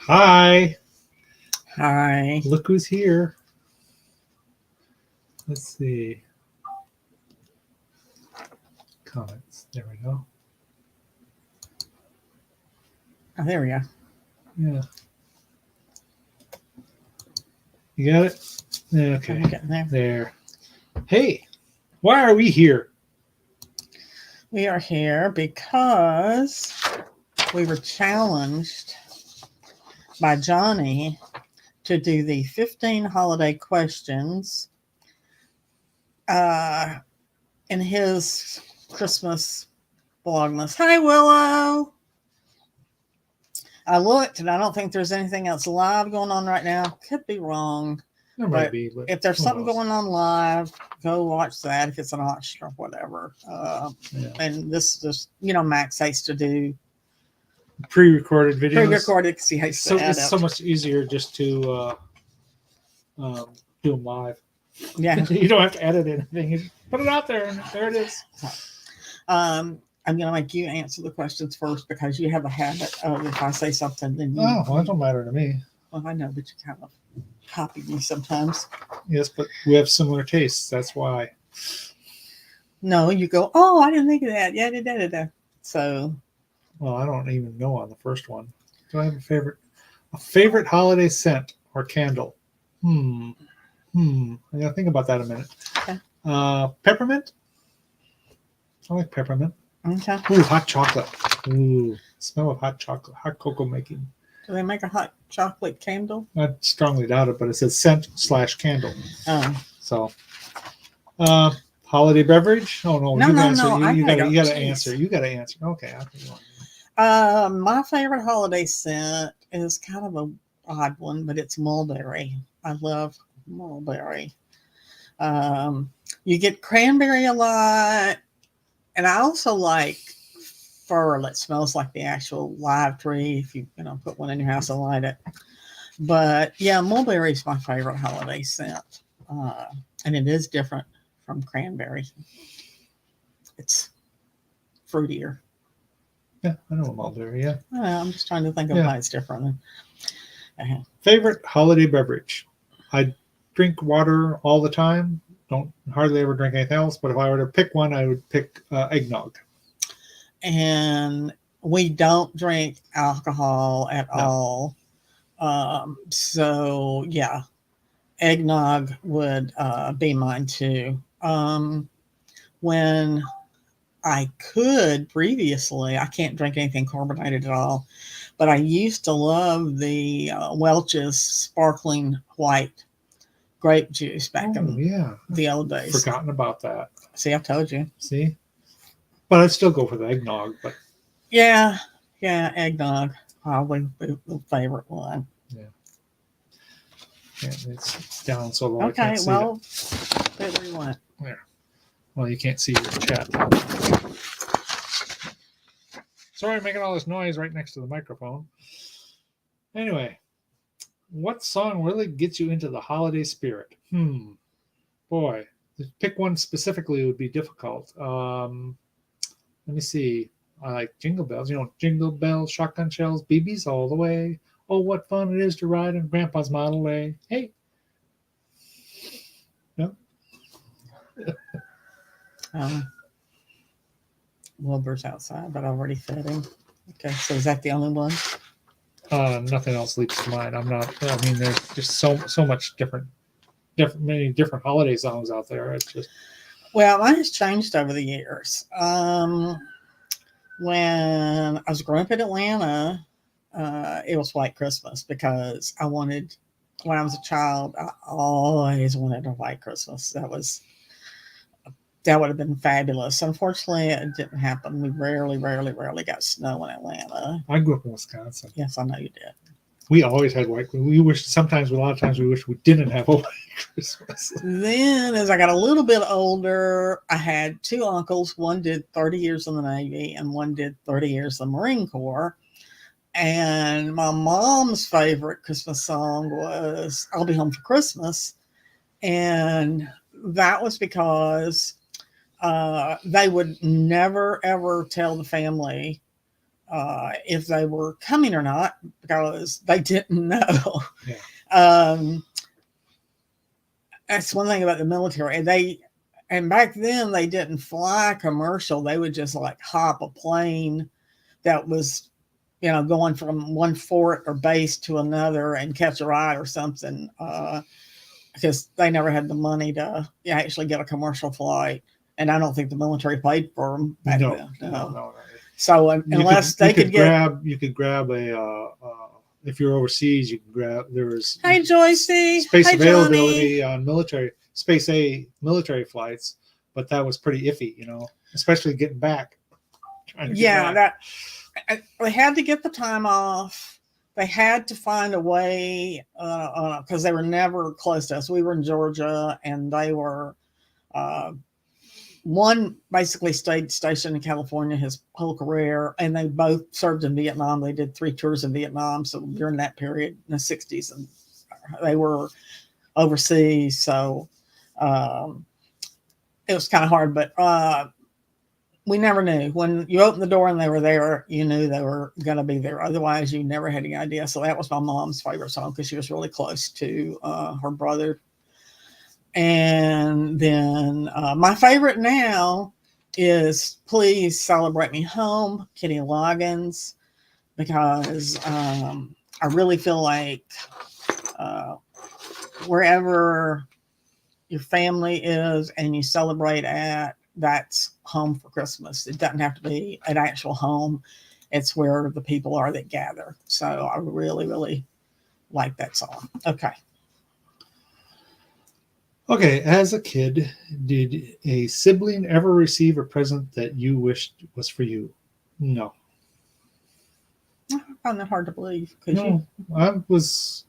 Hi. Hi. Look who's here. Let's see. Comments. There we go. Oh, there we go. Yeah. You got it? Yeah, okay. I'm getting there. There. Hey, why are we here? We are here because we were challenged by Johnny to do the 15 holiday questions in his Christmas vlogmas. Hi, Willow. I looked and I don't think there's anything else live going on right now. Could be wrong. There might be, but if there's who something knows? going on live, go watch that if it's an auction or whatever. Yeah. And this is just, Max hates to do Pre-recorded videos. pre-recorded because he hates So to edit. it's so much easier just to do them live. Yeah. You don't have to edit anything. You just put it out there, and there it is. I'm going to make you answer the questions first because you have a habit of if I say something, then you. Oh, well, that don't matter to me. Well, I know, but you kind of copy me sometimes. Yes, but we have similar tastes. That's why. No, you go, oh, I didn't think of that. Yeah, da. So. Well, I don't even know on the first one. Do I have a favorite? A favorite holiday scent or candle? I gotta think about that a minute. Okay. Peppermint? I like peppermint. Okay. Ooh, hot chocolate. Ooh, smell of hot chocolate, hot cocoa making. Do they make a hot chocolate candle? I strongly doubt it, but it says scent/candle. Oh. So, holiday beverage? Oh no, No. You gotta answer. You gotta answer. Okay, I think you want my favorite holiday scent is kind of a odd one, but it's mulberry. I love mulberry. You get cranberry a lot, and I also like fir that smells like the actual live tree. If you put one in your house and light it, but yeah, mulberry is my favorite holiday scent, and it is different from cranberry. It's fruitier. Yeah, I know mulberry. Yeah. I'm just trying to think of why it's different. Favorite holiday beverage? I drink water all the time. Don't hardly ever drink anything else. But if I were to pick one, I would pick eggnog. And we don't drink alcohol at all. So yeah, eggnog would be mine too. When I could previously, I can't drink anything carbonated at all, but I used to love the Welch's sparkling white grape juice back in the old days. Forgotten about that. See, I told you. See? But I'd still go for the eggnog. But yeah, eggnog probably the favorite one. Yeah, it's down so low. Okay, well, where do you want? There. Well, you can't see your chat. Sorry, I'm making all this noise right next to the microphone. Anyway, what song really gets you into the holiday spirit? Boy, to pick one specifically would be difficult. Let me see. I like Jingle Bells. Jingle Bells, shotgun shells, BBs all the way. Oh, what fun it is to ride in Grandpa's Model A. Hey. No? Wilbur's outside, but I already fed him. Okay, so is that the only one? Nothing else leaps to mind. There's just so much many different holiday songs out there. It's just. Well, mine has changed over the years. When I was growing up in Atlanta, it was White Christmas because when I was a child, I always wanted a White Christmas. That would have been fabulous. Unfortunately, it didn't happen. We rarely got snow in Atlanta. I grew up in Wisconsin. Yes, I know you did. We always had white. We wish sometimes, a lot of times, we wish we didn't have a white Christmas. Then, as I got a little bit older, I had two uncles. One did 30 years in the Navy, and one did 30 years in the Marine Corps. And my mom's favorite Christmas song was "I'll Be Home for Christmas," and that was because they would never ever tell the family if they were coming or not because they didn't know. Yeah. That's one thing about the military. And back then they didn't fly commercial. They would just like hop a plane that was, going from one fort or base to another and catch a ride or something, because they never had the money to actually get a commercial flight. And I don't think the military paid for them back then. No. So unless they could grab a if you're overseas, you can grab. There was Hey Joycey, space hey, availability Johnny. on military flights, but that was pretty iffy, especially getting back. That they had to get the time off. They had to find a way because they were never close to us. We were in Georgia, and they were. One basically stayed stationed in California his whole career, and they both served in Vietnam. They did 3 tours in Vietnam. So during that period in the 60s, and they were overseas. So it was kind of hard, but we never knew. When you opened the door and they were there, you knew they were going to be there. Otherwise, you never had any idea. So that was my mom's favorite song because she was really close to her brother. And then my favorite now is "Please Celebrate Me Home," Kenny Loggins, because I really feel like wherever your family is and you celebrate at, that's home for Christmas. It doesn't have to be an actual home. It's where the people are that gather. So I really, really like that song. Okay. Okay, as a kid, did a sibling ever receive a present that you wished was for you? No. I find that hard to believe. No, I was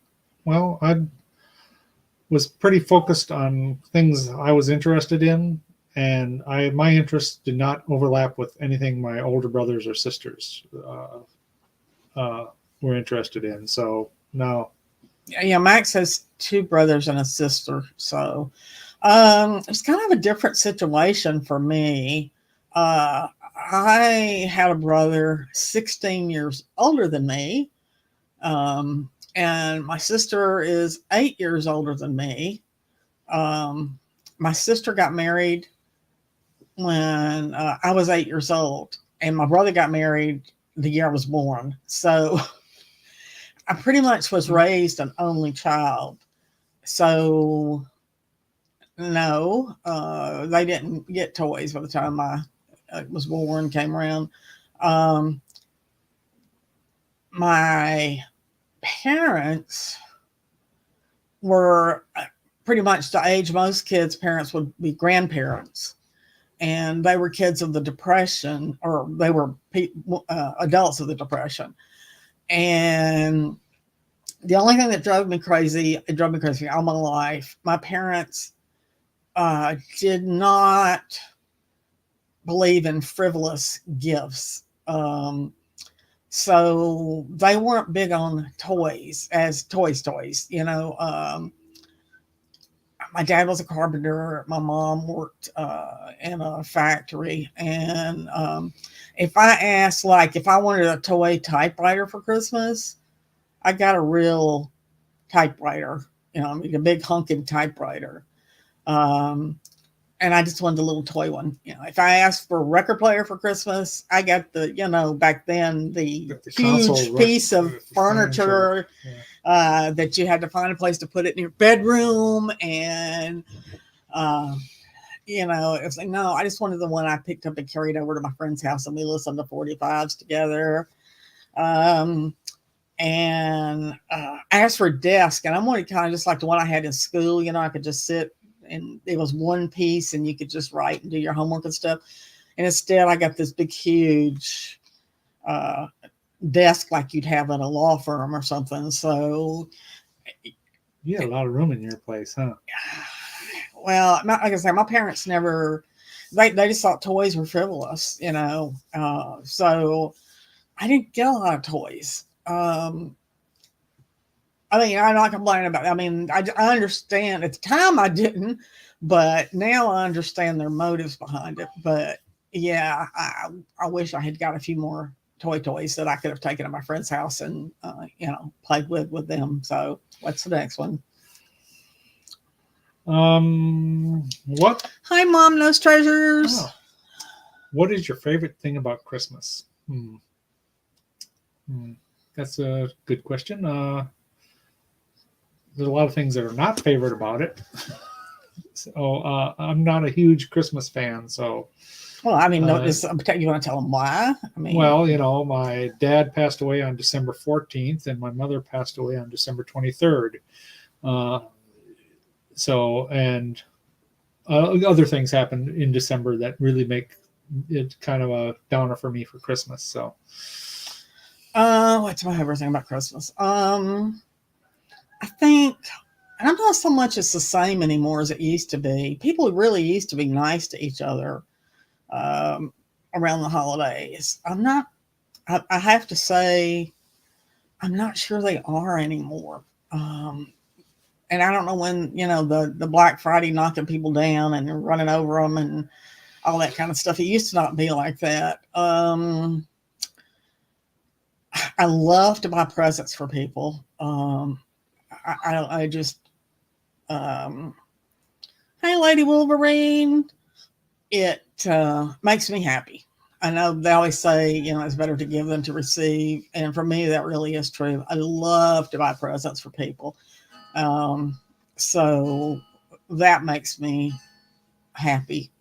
pretty focused on things I was interested in, and my interests did not overlap with anything my older brothers or sisters were interested in. So no. Yeah, Max has 2 brothers and a sister, so it's kind of a different situation for me. I had a brother 16 years older than me, and my sister is 8 years older than me. My sister got married when I was 8 years old, and my brother got married the year I was born. So I pretty much was raised an only child. So no, they didn't get toys by the time I was born, came around. My parents were pretty much the age most kids' parents would be grandparents. And they were kids of the Depression, or they were adults of the Depression. And the only thing that drove me crazy all my life, my parents did not believe in frivolous gifts. So they weren't big on toys as toys. My dad was a carpenter. My mom worked in a factory. And if I asked, like, if I wanted a toy typewriter for Christmas, I got a real typewriter, a big honking typewriter. And I just wanted a little toy one. If I asked for a record player for Christmas, I got the, back then, the huge piece of furniture that you had to find a place to put it in your bedroom. And, it was like, no, I just wanted the one I picked up and carried over to my friend's house, and we listened to 45s together. And I asked for a desk, and I wanted kind of just like the one I had in school. I could just sit, and it was one piece, and you could just write and do your homework and stuff. And instead, I got this big, huge desk like you'd have at a law firm or something. So, You had a lot of room in your place, huh? well, like I say, my parents never, they just thought toys were frivolous, you know. So I didn't get a lot of toys. I mean, I'm not complaining about it. I mean, I understand at the time I didn't, but now I understand their motives behind it. But yeah, I wish I had got a few more toys that I could have taken to my friend's house and, played with them. So what's the next one? What? Hi, Mom, Those Treasures. Oh, what is your favorite thing about Christmas? That's a good question. There's a lot of things that are not favorite about it. So I'm not a huge Christmas fan. So, Well, I mean, you want to tell them why? I mean, well, my dad passed away on December 14th, and my mother passed away on December 23rd. And other things happened in December that really make it kind of a downer for me for Christmas. So, what's my favorite thing about Christmas? I think, and I'm not so much it's the same anymore as it used to be. People really used to be nice to each other around the holidays. I have to say, I'm not sure they are anymore. And I don't know when, the Black Friday knocking people down and running over them and all that kind of stuff. It used to not be like that. I love to buy presents for people. I just, hey, Lady Wolverine, it makes me happy. I know they always say, it's better to give than to receive. And for me, that really is true. I love to buy presents for people. So that makes me happy.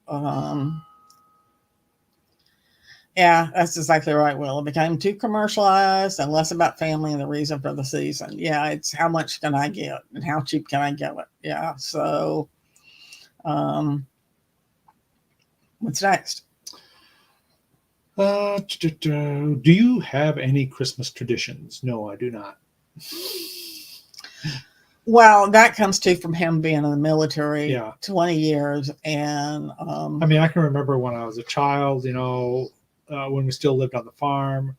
Yeah, that's exactly right, Will. It became too commercialized and less about family and the reason for the season. Yeah, it's how much can I get and how cheap can I get it? Yeah, so what's next? Do you have any Christmas traditions? No, I do not. Well, that comes too from him being in the military, Yeah. 20 years. And I mean, I can remember when I was a child, when we still lived on the farm,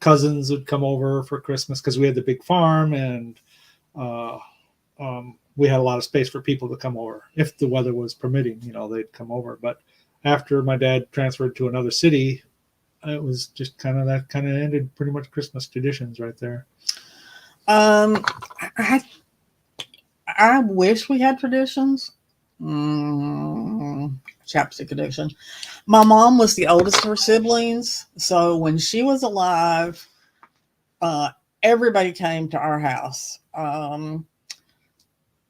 cousins would come over for Christmas because we had the big farm, and we had a lot of space for people to come over. If the weather was permitting, they'd come over. But after my dad transferred to another city, it was just kind of ended pretty much Christmas traditions right there. I wish we had traditions. Chapstick addiction. My mom was the oldest of her siblings, so when she was alive, everybody came to our house. And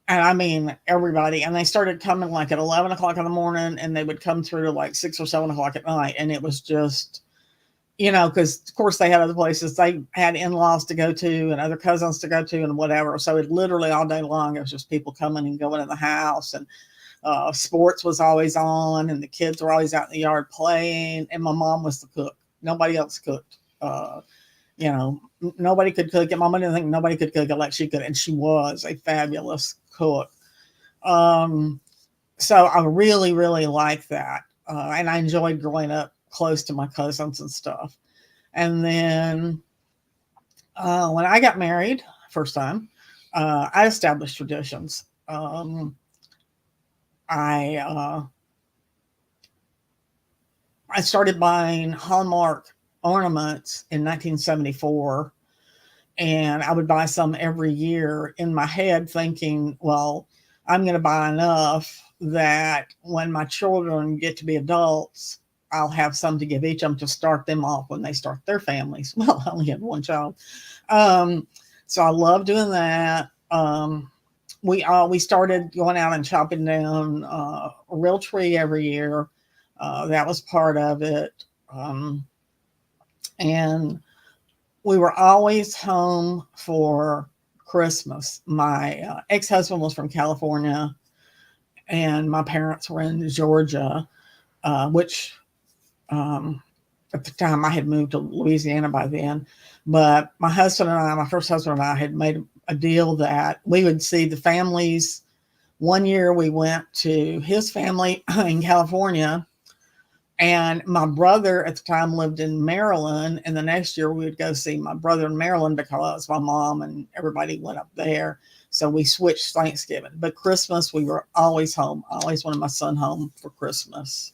I mean everybody. And they started coming like at 11 o'clock in the morning, and they would come through like 6 or 7 o'clock at night. And it was just, because of course they had other places. They had in-laws to go to and other cousins to go to and whatever. So it literally all day long, it was just people coming and going in the house. And sports was always on, and the kids were always out in the yard playing. And my mom was the cook. Nobody else cooked. Nobody could cook. And Mama didn't think nobody could cook it like she could. And she was a fabulous cook. So I really, really liked that. And I enjoyed growing up close to my cousins and stuff. And then when I got married first time, I established traditions. I started buying Hallmark ornaments in 1974, and I would buy some every year in my head thinking, well, I'm going to buy enough that when my children get to be adults, I'll have some to give each of them to start them off when they start their families. Well, I only had one child. So I love doing that. We started going out and chopping down a real tree every year. That was part of it. And we were always home for Christmas. My ex-husband was from California, and my parents were in Georgia, which at the time I had moved to Louisiana by then, but my first husband and I had made a deal that we would see the families. One year we went to his family in California, and my brother at the time lived in Maryland. And the next year we would go see my brother in Maryland because my mom and everybody went up there. So we switched Thanksgiving. But Christmas, we were always home. I always wanted my son home for Christmas.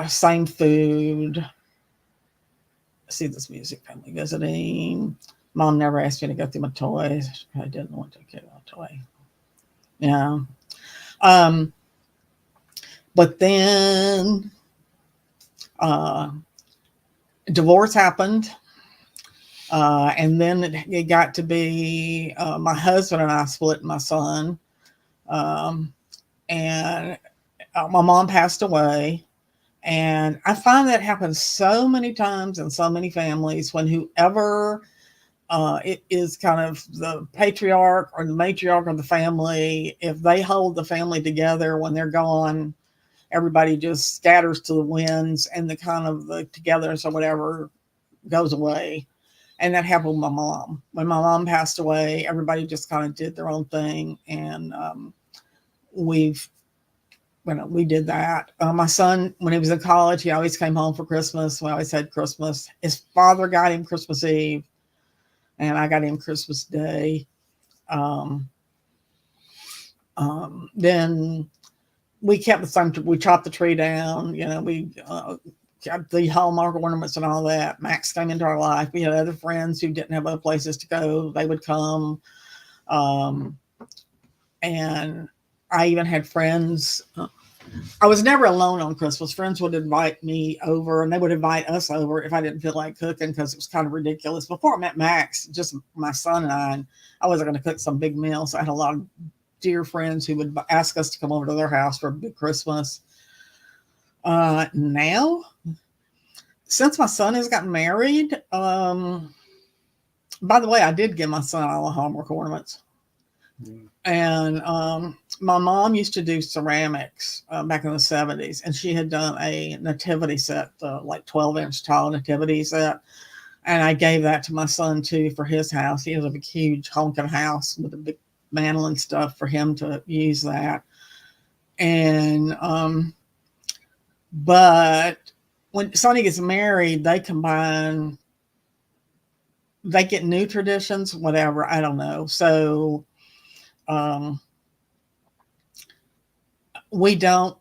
Same food. See this music family visiting. Mom never asked me to go through my toys. I didn't want to get a toy. Yeah. But then divorce happened. And then it got to be my husband and I split my son. And my mom passed away. And I find that happens so many times in so many families when whoever it is kind of the patriarch or the matriarch of the family, if they hold the family together when they're gone, everybody just scatters to the winds and the kind of the togetherness or whatever goes away. And that happened with my mom. When my mom passed away, everybody just kind of did their own thing. And we did that. My son, when he was in college, he always came home for Christmas. We always had Christmas. His father got him Christmas Eve, and I got him Christmas Day. Then we kept the same. We chopped the tree down. We got the Hallmark ornaments and all that. Max came into our life. We had other friends who didn't have other places to go. They would come, and I even had friends. I was never alone on Christmas. Friends would invite me over, and they would invite us over if I didn't feel like cooking because it was kind of ridiculous. Before I met Max, just my son and I wasn't going to cook some big meal. So I had a lot of dear friends who would ask us to come over to their house for a big Christmas. Now, since my son has gotten married, by the way, I did give my son all the Hallmark ornaments. And my mom used to do ceramics back in the 70s, and she had done a nativity set, like 12-inch tall nativity set. And I gave that to my son too for his house. He has a big, huge honking house with a big mantle and stuff for him to use that. And but when Sonny gets married, they get new traditions, whatever. I don't know. So we don't,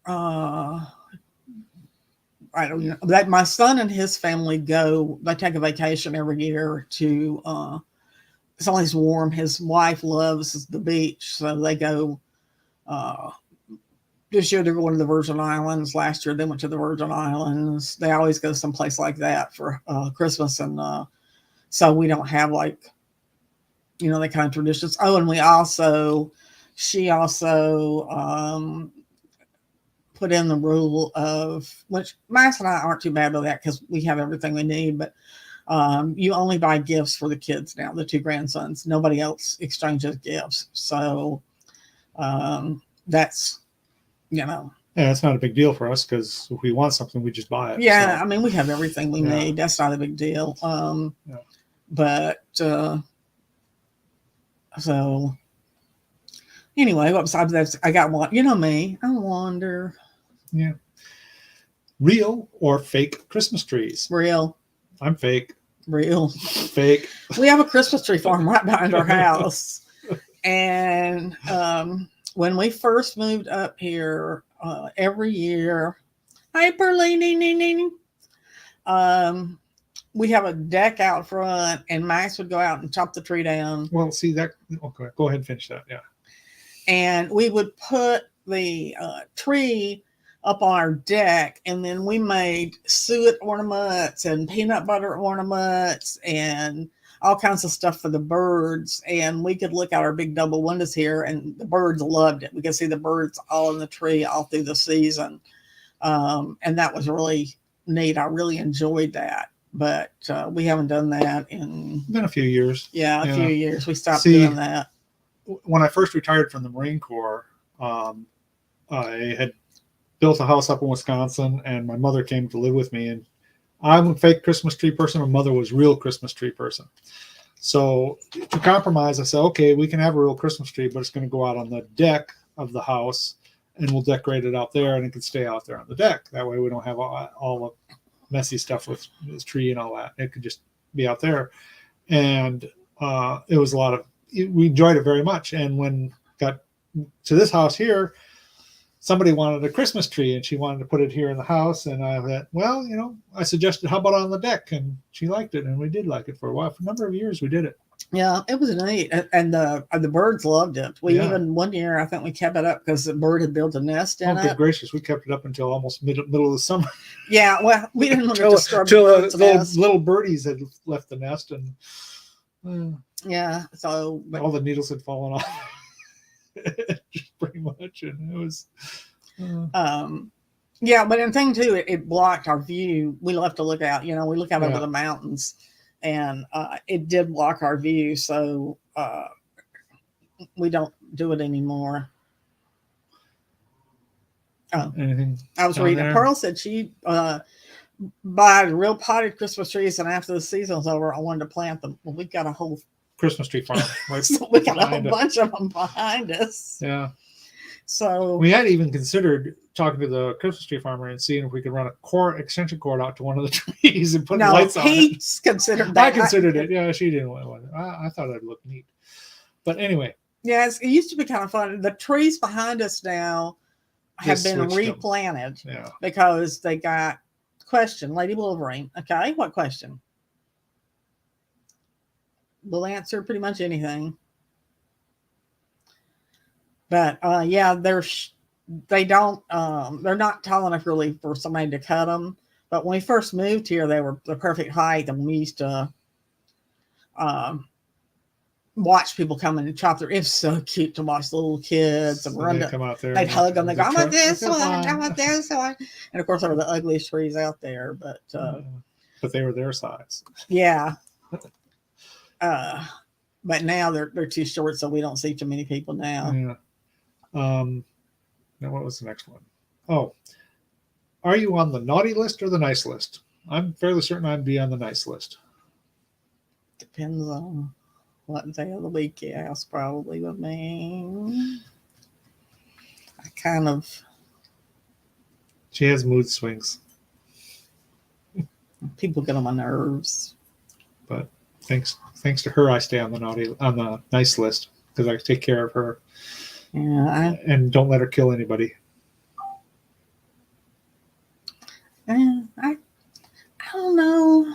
I don't know, that my son and his family they take a vacation every year to, it's always warm. His wife loves the beach. So they go, this year they're going to the Virgin Islands. Last year they went to the Virgin Islands. They always go someplace like that for Christmas. And so we don't have that kind of traditions. Oh, and she also put in the rule of, which Max and I aren't too bad with that because we have everything we need, but you only buy gifts for the kids now, the two grandsons. Nobody else exchanges gifts. So that's, yeah, it's not a big deal for us because if we want something, we just buy it. Yeah, so. I mean, we have everything we need. That's not a big deal. But so anyway, besides that, I got one. You know me, I wander. Yeah. Real or fake Christmas trees? Real. I'm fake. Real. Fake. We have a Christmas tree farm right behind our house, and when we first moved up here, every year, hi Perlene, we have a deck out front, and Max would go out and chop the tree down. Well, see that. Okay, go ahead and finish that. Yeah. And we would put the tree up on our deck, and then we made suet ornaments and peanut butter ornaments and all kinds of stuff for the birds. And we could look out our big double windows here, and the birds loved it. We could see the birds all in the tree all through the season. And that was really neat. I really enjoyed that. But we haven't done that in... Been a few years. Yeah, a few years. We stopped doing that. When I first retired from the Marine Corps, I had built a house up in Wisconsin, and my mother came to live with me. And I'm a fake Christmas tree person. My mother was a real Christmas tree person. So to compromise, I said, okay, we can have a real Christmas tree, but it's going to go out on the deck of the house, and we'll decorate it out there, and it can stay out there on the deck. That way we don't have all the messy stuff with this tree and all that. It could just be out there. And it was we enjoyed it very much. And when got to this house here, somebody wanted a Christmas tree, and she wanted to put it here in the house. And I thought, well, I suggested, how about on the deck? And she liked it, and we did like it for a while. For a number of years, we did it. Yeah, it was neat, and the birds loved it. We even one year, I think we kept it up because the bird had built a nest in it. Good gracious, we kept it up until almost middle of the summer. Yeah, well, we didn't want to disturb the little birdies had left the nest, and yeah, so all the needles had fallen off. Just pretty much, and it was. Yeah, but in thing too, it blocked our view. We left to look out. We look out over the mountains. And it did block our view, so we don't do it anymore. Anything? I was reading. Pearl said she buy real potted Christmas trees, and after the season's over, I wanted to plant them. Well, we've got a whole Christmas tree farm. Right so we got a whole bunch of them behind us. Yeah. So we had even considered talking to the Christmas tree farmer and seeing if we could run a extension cord out to one of the trees and put lights on it. He's considered that. I considered it. Yeah, she didn't want it. I thought it'd look neat. But anyway. Yes, it used to be kind of fun. The trees behind us now have been replanted because they got question, Lady Wolverine. Okay, what question? We'll answer pretty much anything. But they're not tall enough really for somebody to cut them. But when we first moved here, they were the perfect height, and we used to watch people come in and chop their. It's so cute to watch the little kids and run to come out there. They'd hug them. They go, "I want this one. I want this one." And of course, they were the ugliest trees out there. But they were their size. Yeah. But now they're too short, so we don't see too many people now. Yeah. Now what was the next one? Oh, are you on the naughty list or the nice list? I'm fairly certain I'd be on the nice list. Depends on what day of the week you ask, probably with me. She has mood swings. People get on my nerves. But thanks to her, I stay on the nice list because I take care of her. Yeah, and don't let her kill anybody. I don't know.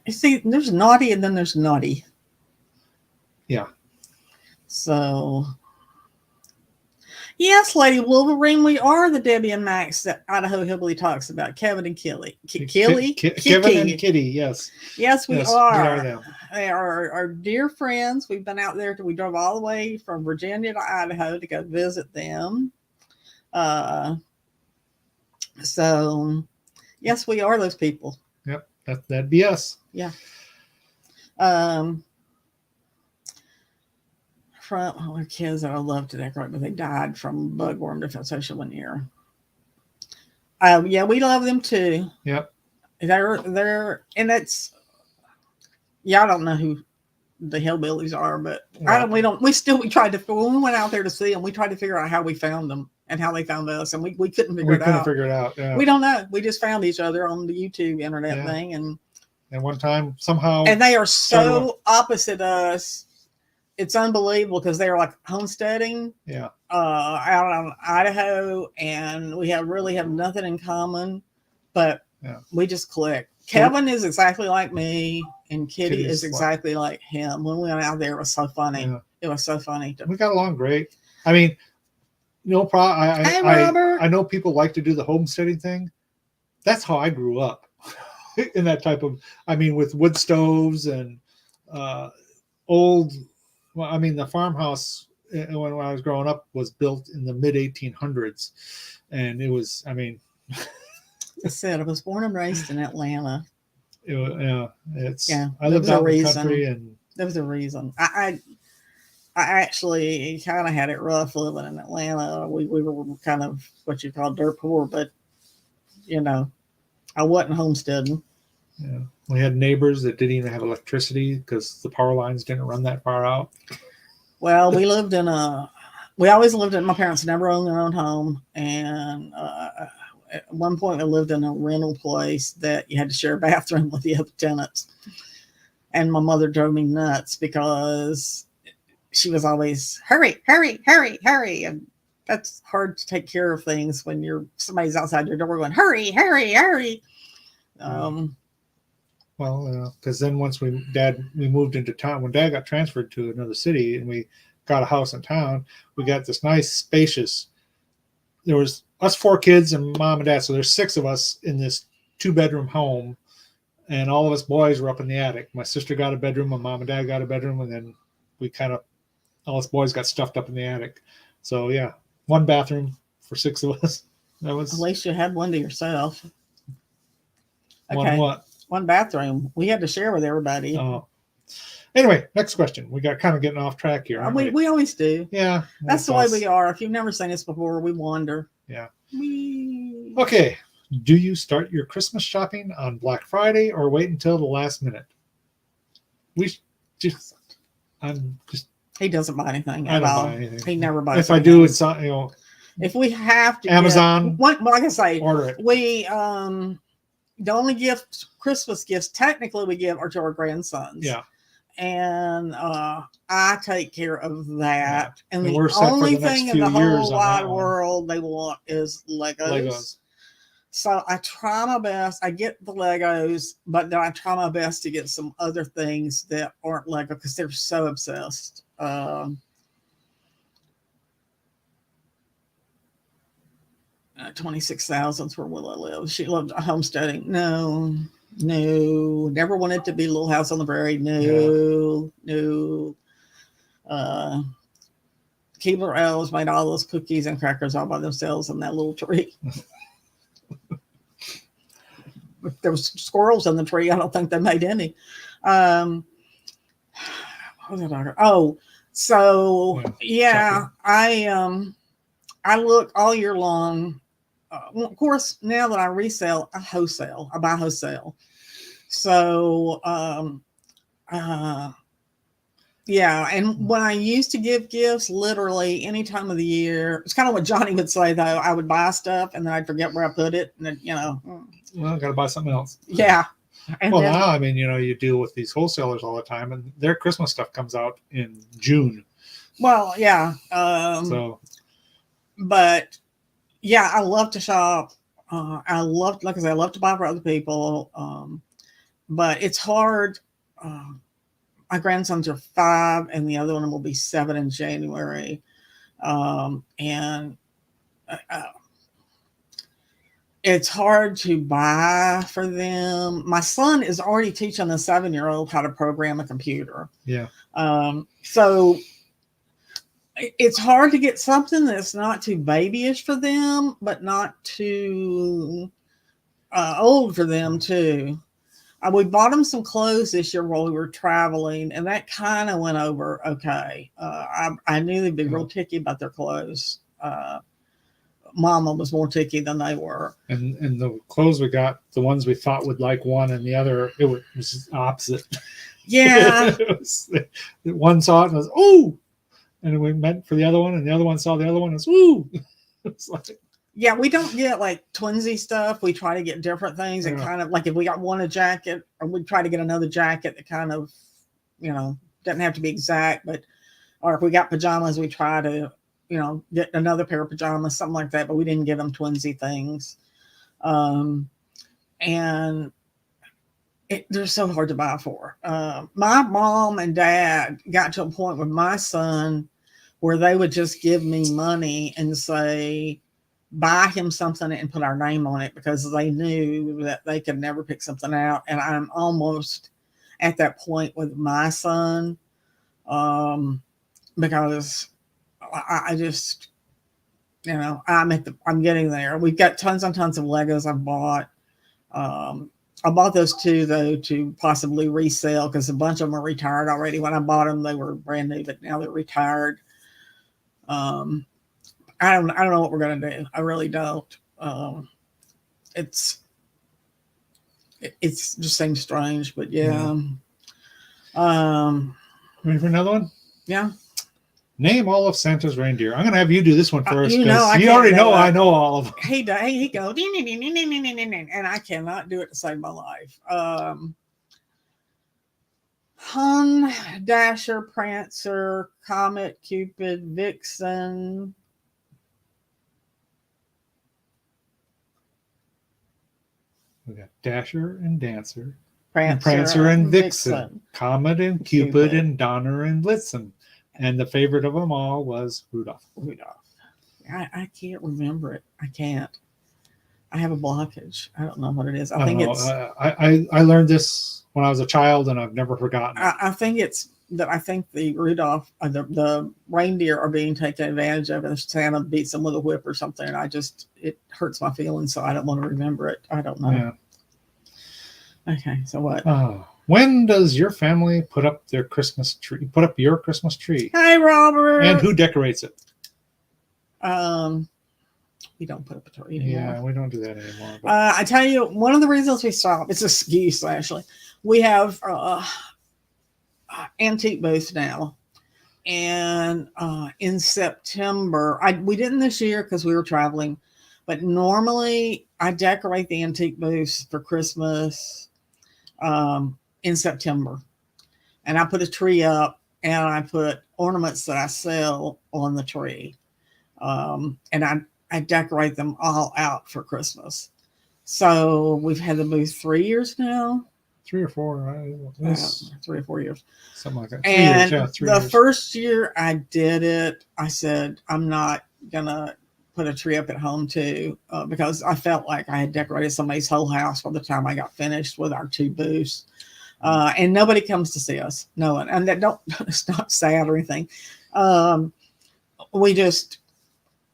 See, there's naughty and then there's naughty. Yeah. So, yes, Lady Wolverine, we are the Debbie and Max that Idaho Hillbilly talks about. Kevin and Killy. Kevin and Kitty, yes. Yes, we are. We are them. They are our dear friends. We've been out there. We drove all the way from Virginia to Idaho to go visit them. So, yes, we are those people. Yep, that'd be us. Yeah. From our kids that I love to decorate, but they died from bugworm defense one year. Yeah, we love them too. Yep. They're and it's. Yeah, I don't know who the hillbillies are, but we tried to, when we went out there to see them, we tried to figure out how we found them and how they found us. And we couldn't figure it out. We couldn't figure it out. Yeah. We don't know. We just found each other on the YouTube internet thing. And one time somehow. And they are so opposite us. It's unbelievable because they are like homesteading. Yeah. Out in Idaho, and we really have nothing in common, but we just click. Kevin is exactly like me, and Kitty is exactly like him. When we went out there, it was so funny. Yeah. It was so funny. We got along great. I mean, no problem. Hey, Robert. I know people like to do the homesteading thing. That's how I grew up in that type of, with wood stoves and old. Well, the farmhouse when I was growing up was built in the mid 1800s, and it was. I said I was born and raised in Atlanta. I lived out in the country, and there was a reason. I actually kind of had it rough living in Atlanta. We were kind of what you call dirt poor, but you know, I wasn't homesteading. Yeah. We had neighbors that didn't even have electricity because the power lines didn't run that far out. Well, we always lived in, my parents never owned their own home. And at one point we lived in a rental place that you had to share a bathroom with the other tenants. And my mother drove me nuts because she was always, hurry, hurry, hurry, hurry. And that's hard to take care of things when somebody's outside your door going, hurry, hurry, hurry. Well, because then once we moved into town, when Dad got transferred to another city and we got a house in town, we got this nice spacious. There was us 4 kids and Mom and Dad, so there's 6 of us in this 2-bedroom home, and all of us boys were up in the attic. My sister got a bedroom, my Mom and Dad got a bedroom, and then we kind of all us boys got stuffed up in the attic. So yeah, 1 bathroom for 6 of us. That was at least you had one to yourself. one what? 1 bathroom. We had to share with everybody. Oh. Anyway, next question. We got kind of getting off track here. We always do. Yeah. That's the way we are. If you've never seen us before, we wander. Yeah. Okay. Do you start your Christmas shopping on Black Friday or wait until the last minute? He doesn't buy anything I at don't all. buy anything. He never buys. If I do, it's if we have to Amazon. Like I say, order it. We the only Christmas gifts technically we give are to our grandsons. Yeah. And I take care of that. Yeah. And the only thing in the whole wide world they want is Legos. So I try my best. I get the Legos, but then I try my best to get some other things that aren't Lego because they're so obsessed. 26,000 is where Willow lives. She loved homesteading. No, never wanted to be Little House on the Prairie. No. Keebler elves made all those cookies and crackers all by themselves in that little tree. There was squirrels in the tree. I don't think they made any. I look all year long. Of course, now that I resell, I wholesale. I buy wholesale. So, yeah. And when I used to give gifts, literally any time of the year, it's kind of what Johnny would say, though. I would buy stuff and then I'd forget where I put it. And then, well, I got to buy something else. Yeah. And well, now, I mean, you deal with these wholesalers all the time and their Christmas stuff comes out in June. Well, yeah. But yeah, I love to shop. I love to buy for other people. But it's hard. My grandsons are 5 and the other one will be 7 in January. It's hard to buy for them. My son is already teaching a 7-year-old how to program a computer. Yeah. So it's hard to get something that's not too babyish for them, but not too old for them too. We bought them some clothes this year while we were traveling, and that kind of went over okay. I knew they'd be real ticky about their clothes. Mama was more ticky than they were. And the clothes we got, the ones we thought would like one and the other, it was opposite. Yeah. One saw it and was, ooh! And we went for the other one, and the other one saw the other one and was, ooh! It's like, yeah, we don't get like twinsy stuff. We try to get different things and kind of like if we got a jacket, or we try to get another jacket that kind of, doesn't have to be exact, or if we got pajamas, we try to, get another pair of pajamas, something like that, but we didn't get them twinsy things. And they're so hard to buy for. My mom and dad got to a point with my son where they would just give me money and say, buy him something and put our name on it because they knew that they could never pick something out. And I'm almost at that point with my son because I just, I'm getting there. We've got tons and tons of Legos I've bought. I bought those two though to possibly resell because a bunch of them are retired already. When I bought them, they were brand new, but now they're retired. Um, I don't know what we're gonna do. I really don't. It's it's just seems strange, but yeah. Ready for another one? Yeah. Name all of Santa's reindeer. I'm going to have you do this one first you know, I because you can't already do know it. I know all of them. He goes, and I cannot do it to save my life. Hun, Dasher, Prancer, Comet, Cupid, Vixen. We got Dasher and Dancer, Prancer and Vixen, Comet and Cupid, and Donner and Blitzen. And the favorite of them all was Rudolph. I can't remember it. I can't. I have a blockage. I don't know what it is. I think it's. I learned this when I was a child, and I've never forgotten it. I think it's that I think the Rudolph, the reindeer are being taken advantage of, and Santa beats them with a whip or something. And it hurts my feelings, so I don't want to remember it. I don't know. Yeah. Okay, so what? When does your family put up their Christmas tree? Put up your Christmas tree? Hey, Robert. And who decorates it? We don't put up a tree anymore. Yeah, we don't do that anymore. I tell you, one of the reasons we stopped, it's a excuse actually. We have antique booths now. And in September, we didn't this year because we were traveling, but normally I decorate the antique booths for Christmas in September. And I put a tree up and I put ornaments that I sell on the tree. And I decorate them all out for Christmas. So we've had the booth 3 years now. 3 or 4, right? 3 or 4 years. Something like that. And the first year I did it, I said, I'm not going to put a tree up at home too, because I felt like I had decorated somebody's whole house by the time I got finished with our 2 booths. And nobody comes to see us. No one. And it's not sad or anything.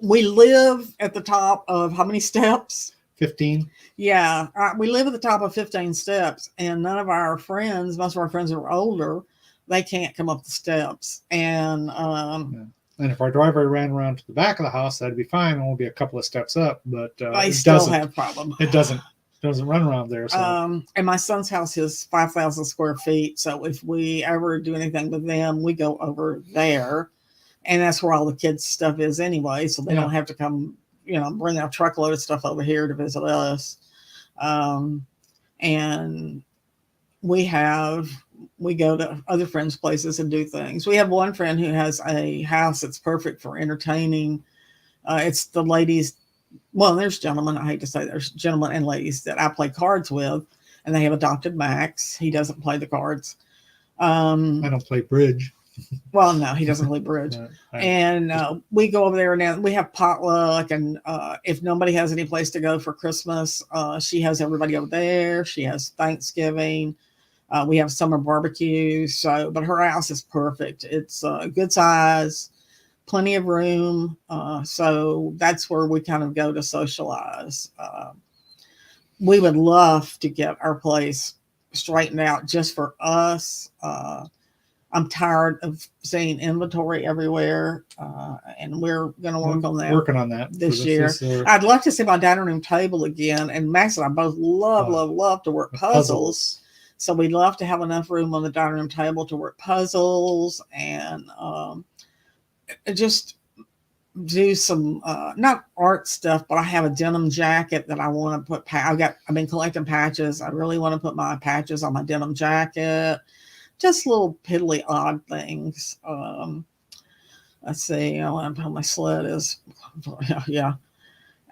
We live at the top of how many steps? 15. Yeah, we live at the top of 15 steps, and none of our friends, most of our friends are older, they can't come up the steps. And and if our driveway ran around to the back of the house, that'd be fine. It won't be a couple of steps up, but they still have problems. It doesn't run around there. So. And my son's house is 5,000 square feet, so if we ever do anything with them, we go over there, and that's where all the kids' stuff is anyway. So they don't have to come, bring a truckload of stuff over here to visit us. And we go to other friends' places and do things. We have one friend who has a house that's perfect for entertaining. It's the ladies. Well, there's gentlemen. I hate to say there's gentlemen and ladies that I play cards with, and they have adopted Max. He doesn't play the cards. I don't play bridge. Well, no, he doesn't play bridge. And we go over there and we have potluck. And if nobody has any place to go for Christmas, she has everybody over there. She has Thanksgiving. We have summer barbecues. But her house is perfect. It's a good size, plenty of room. So that's where we kind of go to socialize. We would love to get our place straightened out just for us. I'm tired of seeing inventory everywhere, and we're going to work on that. Working on that this year. I'd love to see my dining room table again. And Max and I both love to work puzzles. So we'd love to have enough room on the dining room table to work puzzles and just do some not art stuff, but I have a denim jacket that I want to put. I've been collecting patches. I really want to put my patches on my denim jacket. Just little piddly odd things. Let's see. I want to how my sled is. Yeah.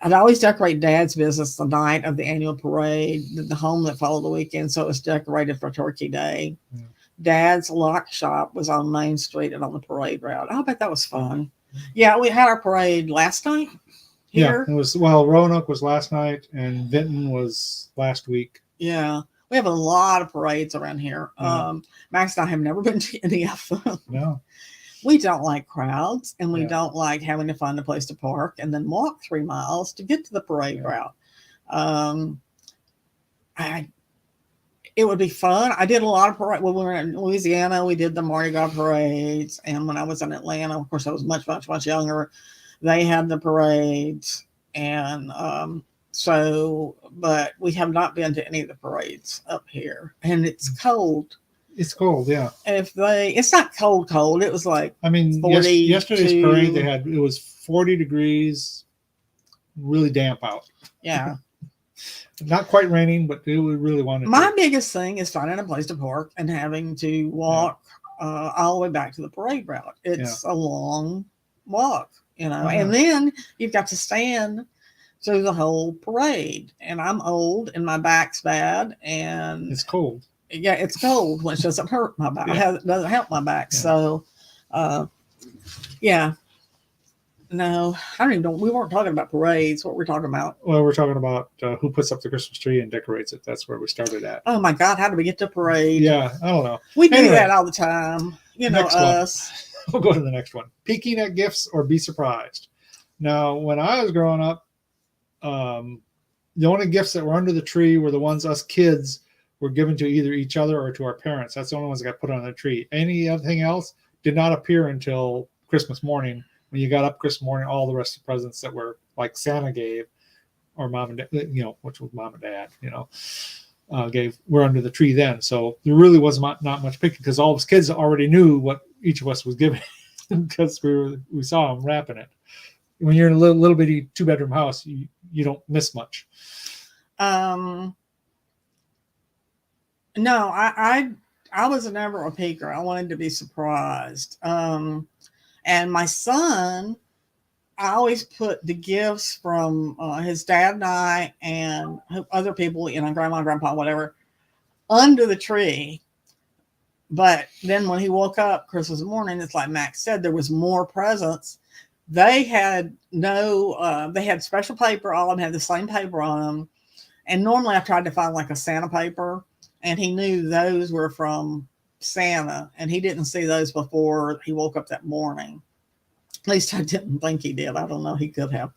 I'd always decorate Dad's business the night of the annual parade, the home that followed the weekend, so it was decorated for Turkey Day. Yeah. Dad's lock shop was on Main Street and on the parade route. I bet that was fun. Yeah, we had our parade last night here. Yeah, it was. Well, Roanoke was last night, and Vinton was last week. Yeah. We have a lot of parades around here. Yeah. Max and I have never been to any of them. No. We don't like crowds, and we don't like having to find a place to park and then walk 3 miles to get to the parade route. It would be fun. I did a lot of parade when we were in Louisiana. We did the Mardi Gras parades, and when I was in Atlanta, of course, I was much younger. They had the parades, and so, but we have not been to any of the parades up here, and it's cold. It's cold, yeah. It's not cold. It was like, I mean, 42. Yesterday's parade, it was 40 degrees, really damp out. Yeah. Not quite raining, but it really wanted My to. biggest thing is finding a place to park and having to walk all the way back to the parade route. It's a long walk, and then you've got to stand through the whole parade. And I'm old and my back's bad, and it's cold. Yeah, it's cold, which doesn't hurt my back. It doesn't help my back. Yeah. So, no, I don't even know. We weren't talking about parades. What we're talking about? Well, we're talking about who puts up the Christmas tree and decorates it. That's where we started at. Oh my God, how do we get to parade? Yeah, I don't know. We do that all the time. Us. We'll go to the next one. Peeking at gifts or be surprised. Now, when I was growing up, the only gifts that were under the tree were the ones us kids were given to either each other or to our parents. That's the only ones that got put on the tree. Anything else did not appear until Christmas morning. When you got up Christmas morning, all the rest of the presents that were like Santa gave, or mom and dad, which was mom and dad, gave, were under the tree then. So there really was not much picking because all of us kids already knew what each of us was given because we saw them wrapping it. When you're in a little bitty 2-bedroom house, you don't miss much. No, I was never a peeker. I wanted to be surprised. And my son, I always put the gifts from his dad and I and other people, grandma, grandpa, whatever, under the tree. But then when he woke up Christmas morning, it's like Max said, there was more presents. They had they had special paper. All of them had the same paper on them. And normally I tried to find like a Santa paper, and he knew those were from Santa, and he didn't see those before he woke up that morning. At least I didn't think he did. I don't know. He could have.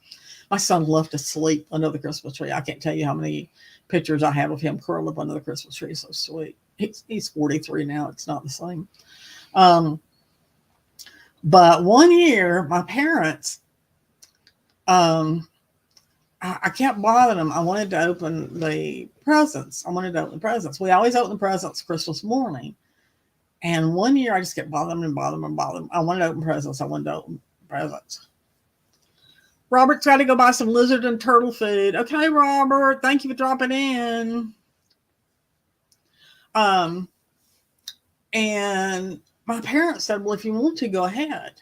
My son loved to sleep under the Christmas tree. I can't tell you how many pictures I have of him curled up under the Christmas tree. So sweet. He's 43 now. It's not the same. But one year, my parents, I kept bothering them. I wanted to open the presents. We always open the presents Christmas morning. And one year I just kept bothering them. I wanted to open presents. Robert's got to go buy some lizard and turtle food. Okay, Robert. Thank you for dropping in. And my parents said, well, if you want to, go ahead.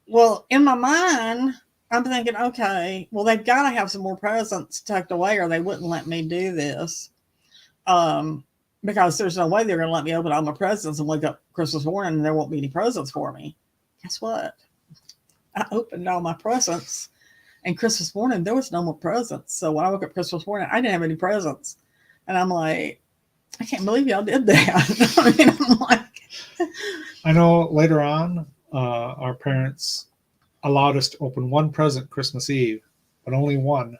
Well, in my mind, I'm thinking, okay, well, they've got to have some more presents tucked away or they wouldn't let me do this. Because there's no way they're going to let me open all my presents and wake up Christmas morning and there won't be any presents for me. Guess what? I opened all my presents, and Christmas morning, there was no more presents. So when I woke up Christmas morning, I didn't have any presents. And I'm like, I can't believe y'all did that. I know later on, our parents allowed us to open one present Christmas Eve, but only one.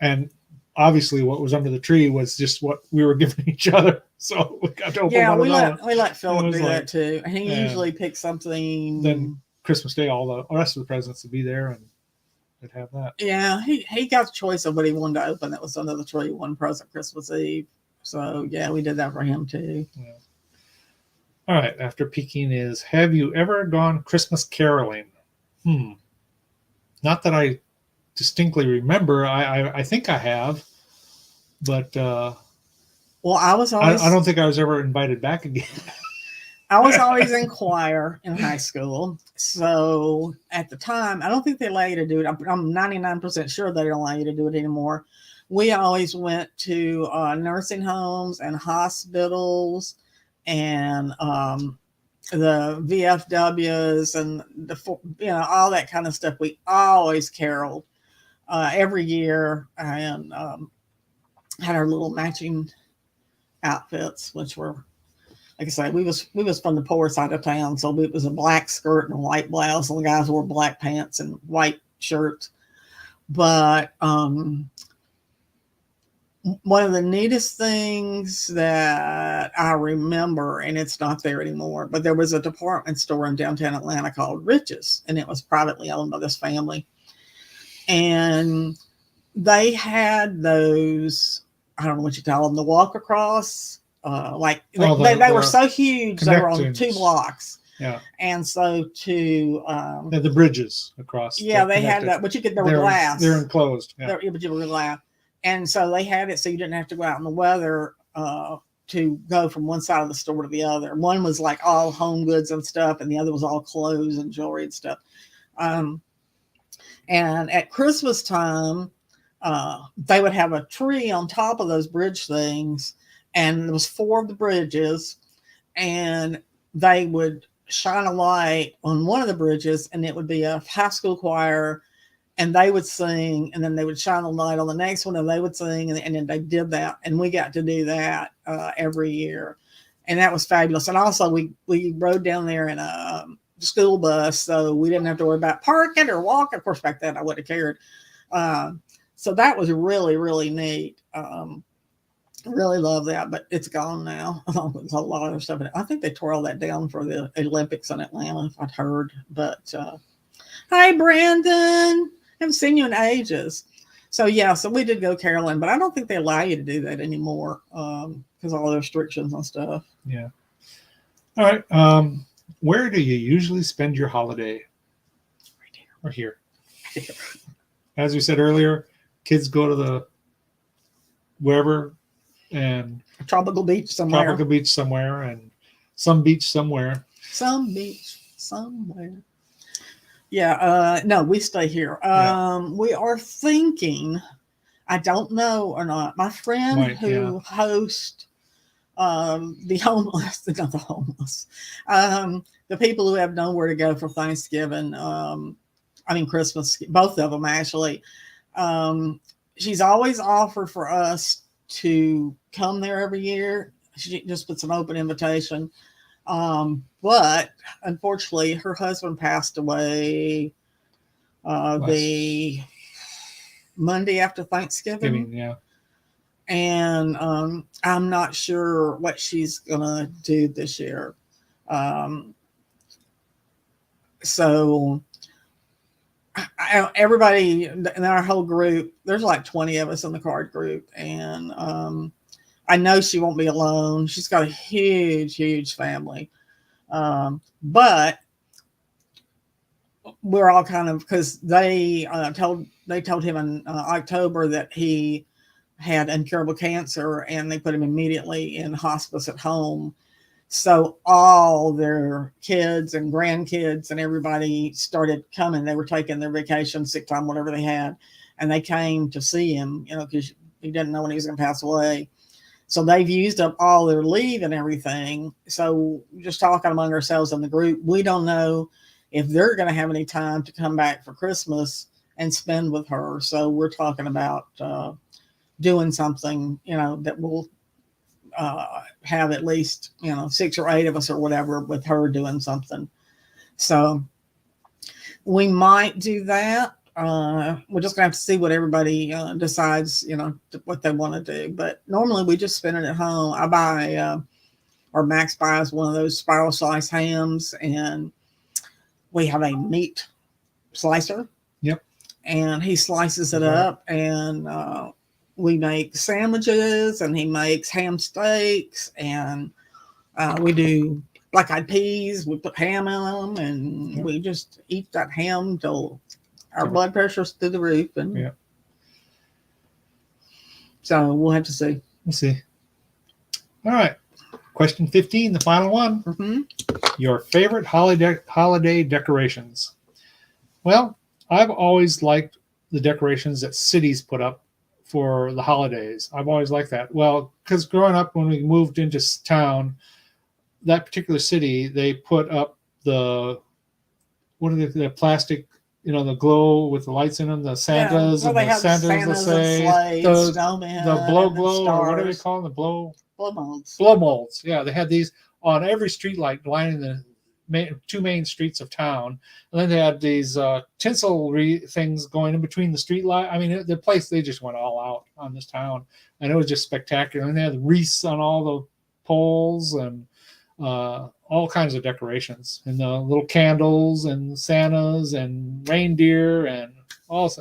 And obviously what was under the tree was just what we were giving each other. So we got to open one of those. We let Philip do that too. And he usually picks something. Then Christmas Day, all the rest of the presents would be there and they'd have that. Yeah, he got the choice of what he wanted to open that was under the tree, one present Christmas Eve. So yeah, we did that for him too. Yeah. All right, after peeking is, have you ever gone Christmas caroling? Not that I distinctly remember. I think I have, but well, I don't think I was ever invited back again. I was always in choir in high school. So at the time, I don't think they allow you to do it. I'm 99% sure they don't allow you to do it anymore. We always went to nursing homes and hospitals and the VFWs and all that kind of stuff. We always caroled every year and had our little matching outfits, which were, like I said, we was from the poor side of town, so it was a black skirt and a white blouse, and the guys wore black pants and white shirts. But one of the neatest things that I remember, and it's not there anymore, but there was a department store in downtown Atlanta called Riches, and it was privately owned by this family. And they had those, I don't know what you call them, the walk across. They were so huge, they were on 2 blocks. Yeah. And so to the bridges across. Yeah, they had that, but they were glass. They're enclosed. Yeah. But you were glass. And so they had it so you didn't have to go out in the weather to go from one side of the store to the other. One was like all home goods and stuff, and the other was all clothes and jewelry and stuff. And at Christmas time, they would have a tree on top of those bridge things, and there was 4 of the bridges, and they would shine a light on one of the bridges, and it would be a high school choir, and they would sing, and then they would shine the light on the next one, and they would sing, and then they did that, and we got to do that every year, and that was fabulous. And also we rode down there in a school bus, so we didn't have to worry about parking or walking. Of course, back then I wouldn't have cared. So that was really, really neat. Really love that, but it's gone now. There's a lot of stuff in it. I think they tore all that down for the Olympics in Atlanta, if I'd heard. But hi, Brandon. Haven't seen you in ages. So yeah, so we did go caroling, but I don't think they allow you to do that anymore because all the restrictions and stuff. Yeah. All right. Where do you usually spend your holiday? Right here. Right here. As we said earlier, kids go to the wherever and tropical beach somewhere, and some beach somewhere. Some beach somewhere. Yeah. No, we stay here. We are thinking. I don't know or not. My friend who hosts the homeless, not the homeless, the people who have nowhere to go for Thanksgiving. Christmas, both of them actually. She's always offered for us to come there every year. She just puts an open invitation. But unfortunately, her husband passed away the Monday after Thanksgiving. Yeah. And I'm not sure what she's gonna do this year. So everybody in our whole group, there's like 20 of us in the card group, and I know she won't be alone. She's got a huge family, but we're all kind of, because they told him in October that he had incurable cancer, and they put him immediately in hospice at home. So all their kids and grandkids and everybody started coming. They were taking their vacation, sick time, whatever they had, and they came to see him, because he didn't know when he was going to pass away. So they've used up all their leave and everything. So just talking among ourselves in the group, we don't know if they're going to have any time to come back for Christmas and spend with her. So we're talking about doing something, that will have at least 6 or 8 of us or whatever with her doing something. So we might do that. We're just gonna have to see what everybody decides, what they want to do. But normally we just spend it at home. I buy or Max buys one of those spiral slice hams, and we have a meat slicer. Yep. And he slices it up, and we make sandwiches, and he makes ham steaks, and we do black-eyed peas. We put ham in them, and we just eat that ham till our blood pressure's through the roof. And so we'll have to see. We'll see. All right. Question 15, the final one. Mm-hmm. Your favorite holiday decorations. Well, I've always liked the decorations that cities put up for the holidays. I've always liked that. Well, because growing up, when we moved into town, that particular city, they put up the plastic, the glow with the lights in them, the Santas, and the Santas, the blow, or what do they call them? Blow molds. Yeah, they had these on every street light lining the two main streets of town, and then they had these tinsel things going in between the street light. I mean, the place, they just went all out on this town, and it was just spectacular. And they had wreaths on all the poles and all kinds of decorations, and the little candles and Santas and reindeer and all.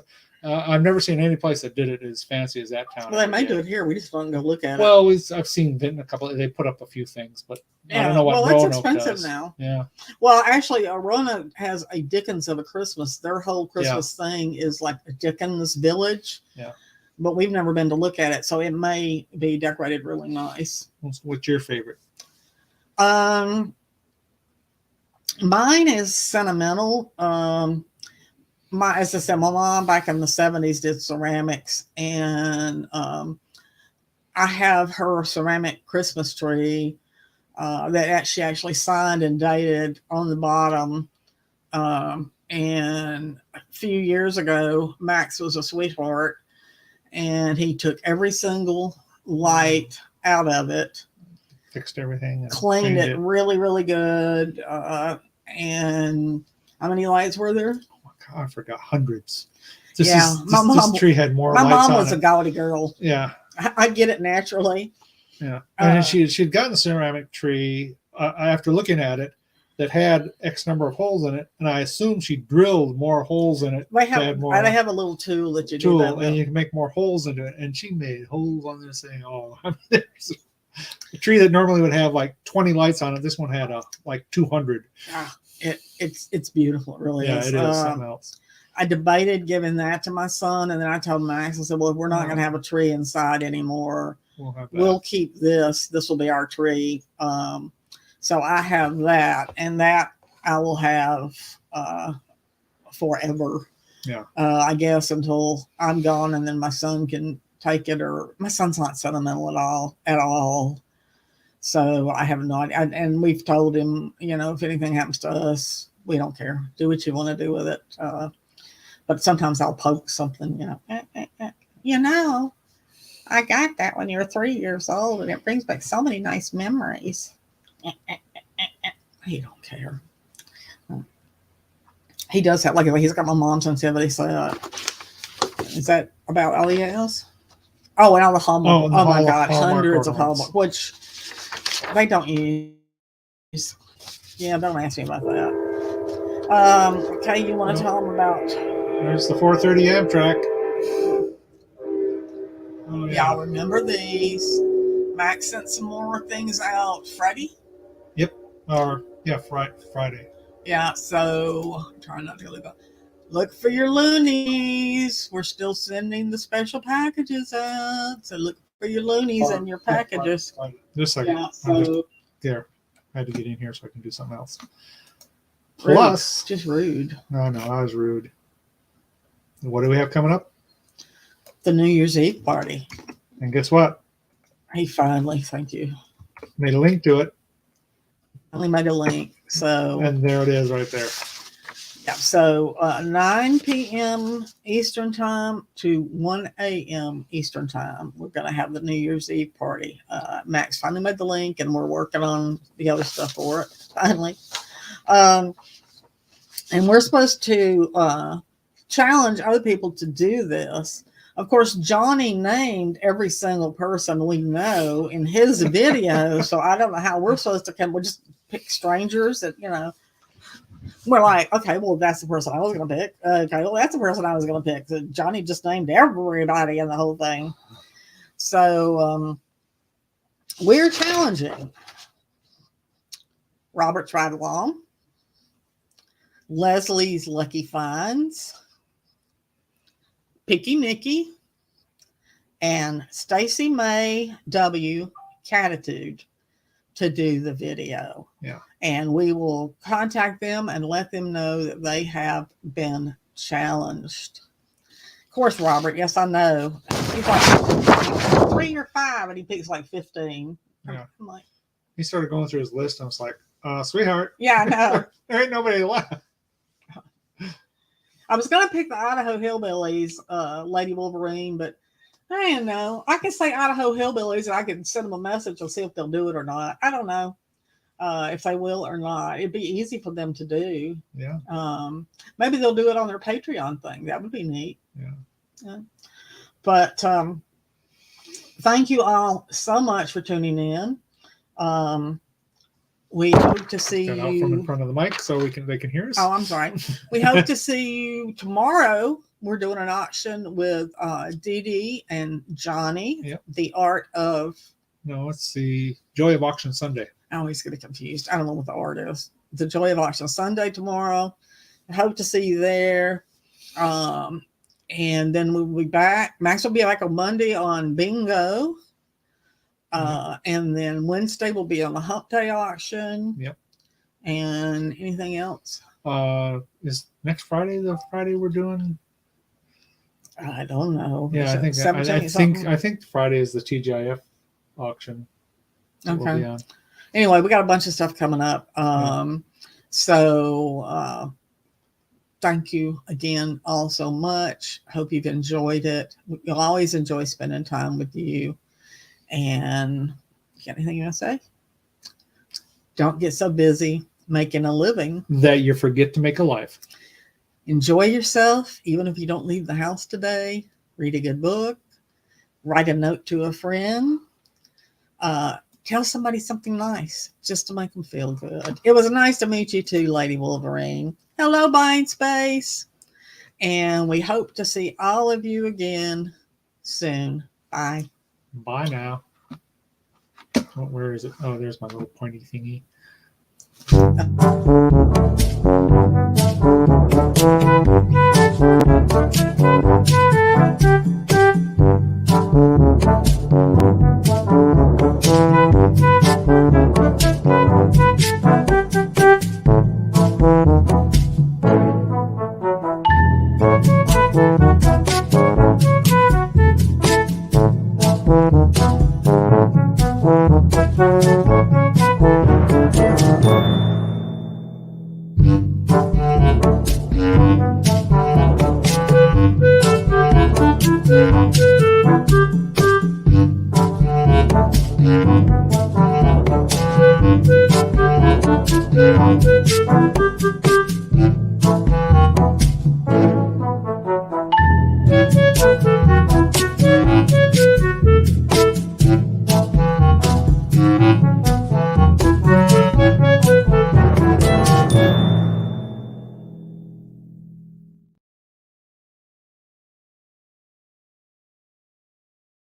I've never seen any place that did it as fancy as that town. Well, they may do it here. We just want to go look at it. Well, I've seen a couple. They put up a few things, but I don't know what Well, it's Roanoke expensive does. now. Yeah. Well, actually, Roanoke has a Dickens of a Christmas. Their whole Christmas thing is like a Dickens village. Yeah. But we've never been to look at it, so it may be decorated really nice. What's your favorite? Mine is sentimental. As I said, my mom back in the 70s did ceramics, and I have her ceramic Christmas tree that she actually signed and dated on the bottom. And a few years ago, Max was a sweetheart, and he took every single light out of it, Fixed everything, and cleaned it really, really good. And how many lights were there? I forgot, hundreds. This tree had more lights on it. My mom was a gaudy girl. Yeah. I get it naturally. Yeah. And then she'd gotten a ceramic tree after looking at it that had X number of holes in it, and I assumed she drilled more holes in it. They have a little tool that you do that with. And you can make more holes into it. And she made holes on this thing. Oh, I mean, there's a tree that normally would have like 20 lights on it. This one had like 200. It's beautiful. It really is. Yeah, it is something else. I debated giving that to my son, and then I told Max, I said, well, if we're not going to have a tree inside anymore, we'll keep this. This will be our tree. So I have that, and that I will have forever. Yeah. I guess until I'm gone, and then my son can take it. Or my son's not sentimental at all. So I have no idea. And we've told him, if anything happens to us, we don't care. Do what you want to do with it. But sometimes I'll poke something, I got that when you were 3 years old, and it brings back so many nice memories. He don't care. He does have, he's got my mom's sensitivity. So is that about all he has? Oh, and all the Hallmark. Oh my God, hundreds of Hallmark, which they don't use. Yeah, don't ask me about that. Okay, you want to tell them about? There's the 4:30 Amtrak. Oh, yeah. Y'all remember these? Max sent some more things out Friday. Yep. Friday. Yeah. So I'm trying not to look for your loonies. We're still sending the special packages out. So look for your loonies and your packages. Just a second. Yeah, so there. I had to get in here so I can do something else. Rude. Plus, just rude. No, I was rude. What do we have coming up? The New Year's Eve party. And guess what? He finally, thank you. Made a link to it. Only made a link. So and there it is right there. Yeah. So 9 p.m. Eastern time to 1 a.m. Eastern time. We're going to have the New Year's Eve party. Max finally made the link, and we're working on the other stuff for it. Finally. And we're supposed to challenge other people to do this. Of course, Johnny named every single person we know in his video. So I don't know how we're supposed to come. We'll just pick strangers that, we're like, okay, well, that's the person I was going to pick. Okay, well, that's the person I was going to pick. So Johnny just named everybody in the whole thing. So we're challenging Robert's Ride Along, Leslie's Lucky Finds, Picky Nicky, and Stacy May W. Catitude to do the video. Yeah. And we will contact them and let them know that they have been challenged. Of course, Robert, yes, I know. He's like 3 or 5, and he picks like 15. Yeah. I'm like, he started going through his list, and I was like, sweetheart. Yeah, I know. There ain't nobody left. I was going to pick the Idaho Hillbillies, Lady Wolverine, but I don't know. I can say Idaho Hillbillies, and I can send them a message and see if they'll do it or not. I don't know. if they will or not. It'd be easy for them to do. Yeah. Maybe they'll do it on their Patreon thing. That would be neat. Yeah. But thank you all so much for tuning in. We hope to see Got you out from in front of the mic so they can hear us. Oh, I'm sorry. We hope to see you tomorrow. We're doing an auction with Dee Dee and Johnny. Yep. The Art of. No, it's the Joy of Auction Sunday. I always get confused. I don't know what the art is. The Joy of Auction Sunday tomorrow. I hope to see you there. And then we'll be back. Max will be back on Monday on bingo. And then Wednesday will be on the Hump Day auction. Yep. And anything else? Is next Friday the Friday we're doing? I don't know. Yeah, I think Friday is the TGIF auction. Okay. We'll be on. Anyway, we got a bunch of stuff coming up. So thank you again all so much. Hope you've enjoyed it. We'll always enjoy spending time with you. And you got anything you want to say? Don't get so busy making a living that you forget to make a life. Enjoy yourself, even if you don't leave the house today. Read a good book. Write a note to a friend. Tell somebody something nice just to make them feel good. It was nice to meet you too, Lady Wolverine. Hello, Buying Space. And we hope to see all of you again soon. Bye. Bye now. Oh, where is it? Oh, there's my little pointy thingy. Thank you.